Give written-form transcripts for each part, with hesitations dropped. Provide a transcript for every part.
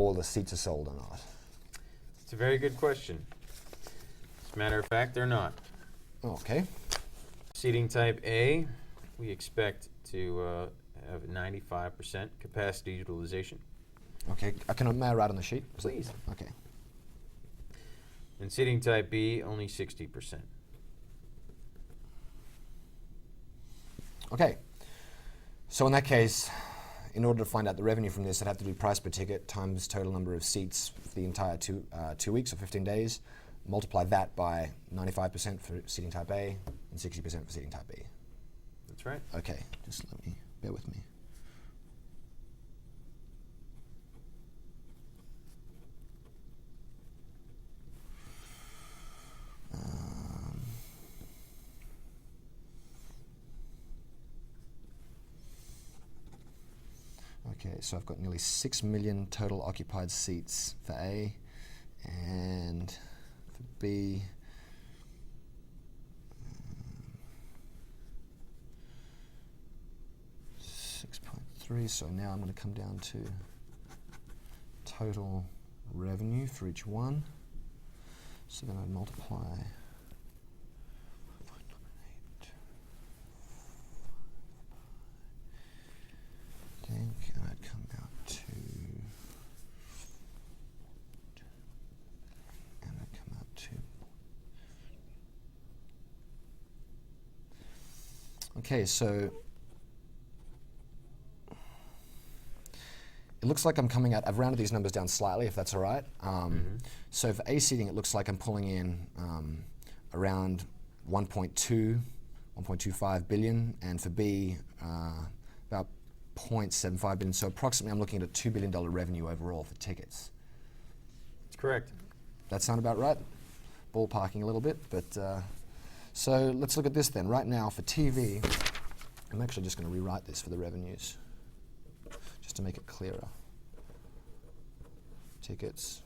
all the seats are sold or not? It's a very good question. As a matter of fact, they're not. Okay. Seating type A, we expect to have 95% capacity utilization. Okay. May I write on the sheet? Please. Okay. And seating type B, only 60%. Okay. So in that case, in order to find out the revenue from this, I'd have to do price per ticket times total number of seats for the entire 2 weeks or 15 days. Multiply that by 95% for seating type A and 60% for seating type B. That's right. Okay, just bear with me. Okay, so I've got nearly 6 million total occupied seats for A, and for B, 6.3. So now I'm going to come down to total revenue for each one. So then I'd multiply 5.98. And I'd come out to, okay, so it looks like I'm coming out, I've rounded these numbers down slightly, if that's all right. So for A seating, it looks like I'm pulling in around 1.25 billion, and for B, about 0.75 billion. So approximately, I'm looking at a $2 billion revenue overall for tickets. That's correct. That sound about right? Ballparking a little bit, but so let's look at this then. Right now for TV, I'm actually just going to rewrite this for the revenues, just to make it clearer. Tickets,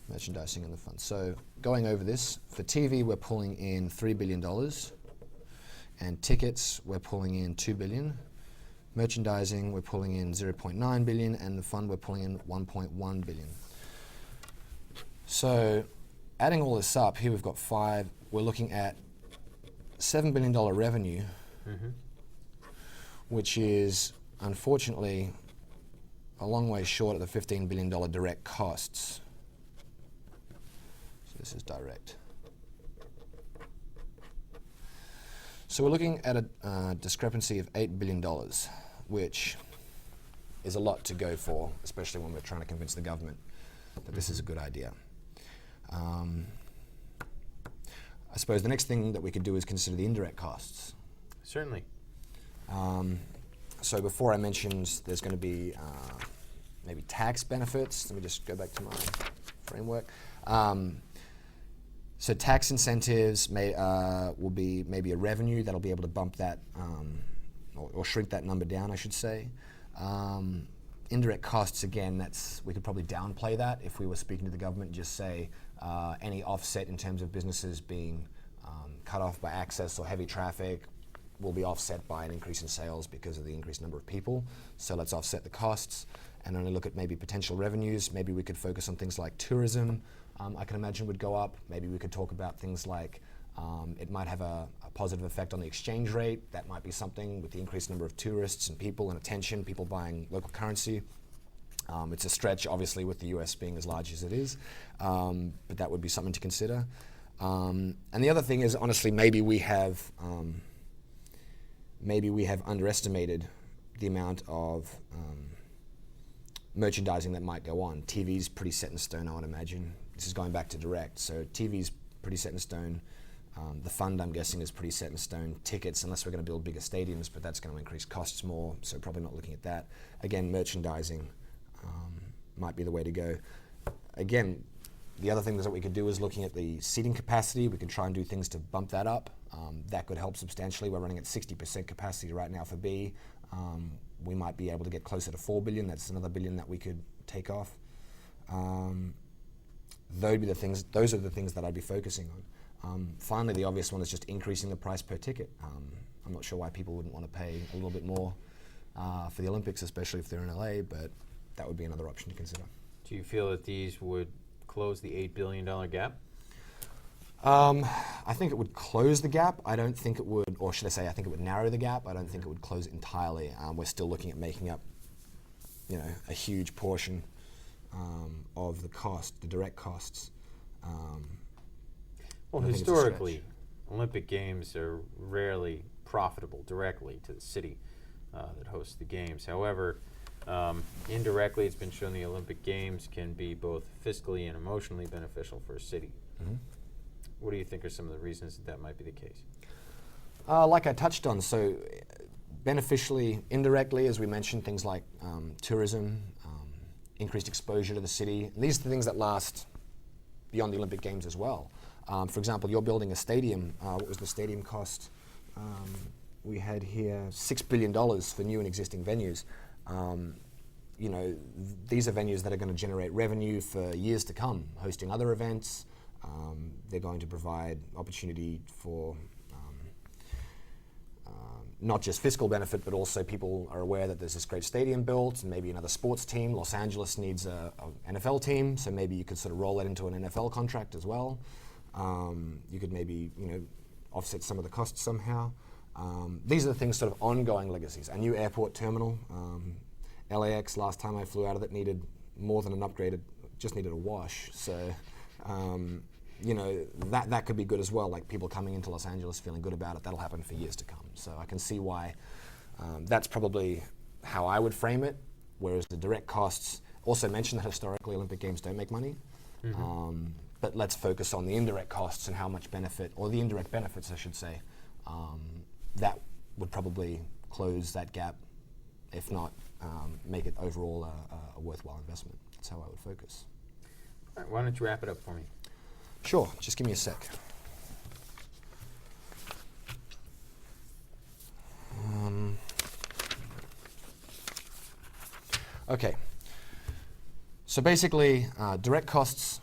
merchandising, and the fund. So going over this, for TV, we're pulling in $3 billion. And tickets, we're pulling in $2 billion. Merchandising, we're pulling in $0.9 billion, and the fund, we're pulling in $1.1 billion. So adding all this up, here we've got we're looking at $7 billion revenue, which is unfortunately a long way short of the $15 billion direct costs. So this is direct. So we're looking at a discrepancy of $8 billion, which is a lot to go for, especially when we're trying to convince the government that this is a good idea. I suppose the next thing that we could do is consider the indirect costs. Certainly. So before I mentioned there's going to be maybe tax benefits. Let me just go back to my framework. So tax incentives will be maybe a revenue that'll be able to bump that or shrink that number down, I should say. Indirect costs, again, we could probably downplay that if we were speaking to the government and just say any offset in terms of businesses being cut off by access or heavy traffic will be offset by an increase in sales because of the increased number of people. So let's offset the costs and only look at maybe potential revenues. Maybe we could focus on things like tourism. I can imagine would go up. Maybe we could talk about things like it might have a positive effect on the exchange rate. That might be something with the increased number of tourists and people and attention, people buying local currency. It's a stretch, obviously, with the US being as large as it is, but that would be something to consider. And the other thing is, honestly, maybe we have underestimated the amount of merchandising that might go on. TV's pretty set in stone, I would imagine. This is going back to direct, so TV's pretty set in stone. The fund, I'm guessing, is pretty set in stone. Tickets, unless we're going to build bigger stadiums, but that's going to increase costs more, so probably not looking at that. Again, merchandising might be the way to go. Again, the other things that we could do is looking at the seating capacity. We can try and do things to bump that up. That could help substantially. We're running at 60% capacity right now for B. We might be able to get closer to 4 billion. That's another billion that we could take off. Those are the things that I'd be focusing on. Finally, the obvious one is just increasing the price per ticket. I'm not sure why people wouldn't want to pay a little bit more for the Olympics, especially if they're in LA, but that would be another option to consider. Do you feel that these would close the $8 billion gap? I think it would close the gap. I don't think it would, or should I say, I think it would narrow the gap. I don't think it would close it entirely. We're still looking at making up, a huge portion of the cost, the direct costs. Well, I think it's a stretch. historically, Olympic Games are rarely profitable directly to the city that hosts the games. However, indirectly, it's been shown the Olympic Games can be both fiscally and emotionally beneficial for a city. Mm-hmm. What do you think are some of the reasons that might be the case? Like I touched on, so beneficially, indirectly, as we mentioned, things like tourism, increased exposure to the city. And these are the things that last beyond the Olympic Games as well. For example, you're building a stadium. What was the stadium cost? We had here $6 billion for new and existing venues. These are venues that are going to generate revenue for years to come, hosting other events. They're going to provide opportunity for not just fiscal benefit, but also people are aware that there's this great stadium built and maybe another sports team. Los Angeles needs an NFL team, so maybe you could sort of roll that into an NFL contract as well. You could maybe offset some of the costs somehow. These are the things, sort of ongoing legacies. A new airport terminal. LAX, last time I flew out of it, needed more than an upgrade. It just needed a wash. So, that could be good as well. Like people coming into Los Angeles feeling good about it, that'll happen for years to come. So I can see why that's probably how I would frame it. Whereas the direct costs, also mentioned that historically Olympic Games don't make money. Mm-hmm. But let's focus on the indirect costs and how much benefit, or the indirect benefits, I should say. That would probably close that gap, if not make it overall a worthwhile investment. That's how I would focus. All right, why don't you wrap it up for me? Sure, just give me a sec. Okay, so basically direct costs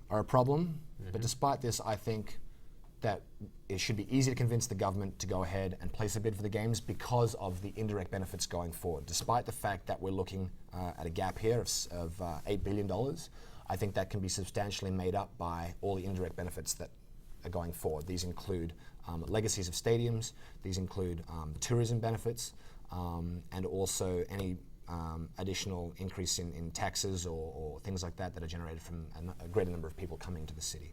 are a problem, but despite this, I think that it should be easy to convince the government to go ahead and place a bid for the games because of the indirect benefits going forward. Despite the fact that we're looking at a gap here of $8 billion, I think that can be substantially made up by all the indirect benefits that are going forward. These include legacies of stadiums, these include the tourism benefits, and also any additional increase in taxes or things like that are generated from a greater number of people coming to the city.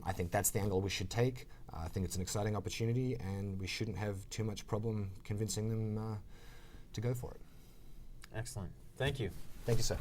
I think that's the angle we should take. I think it's an exciting opportunity, and we shouldn't have too much problem convincing them to go for it. Excellent. Thank you. Thank you, sir.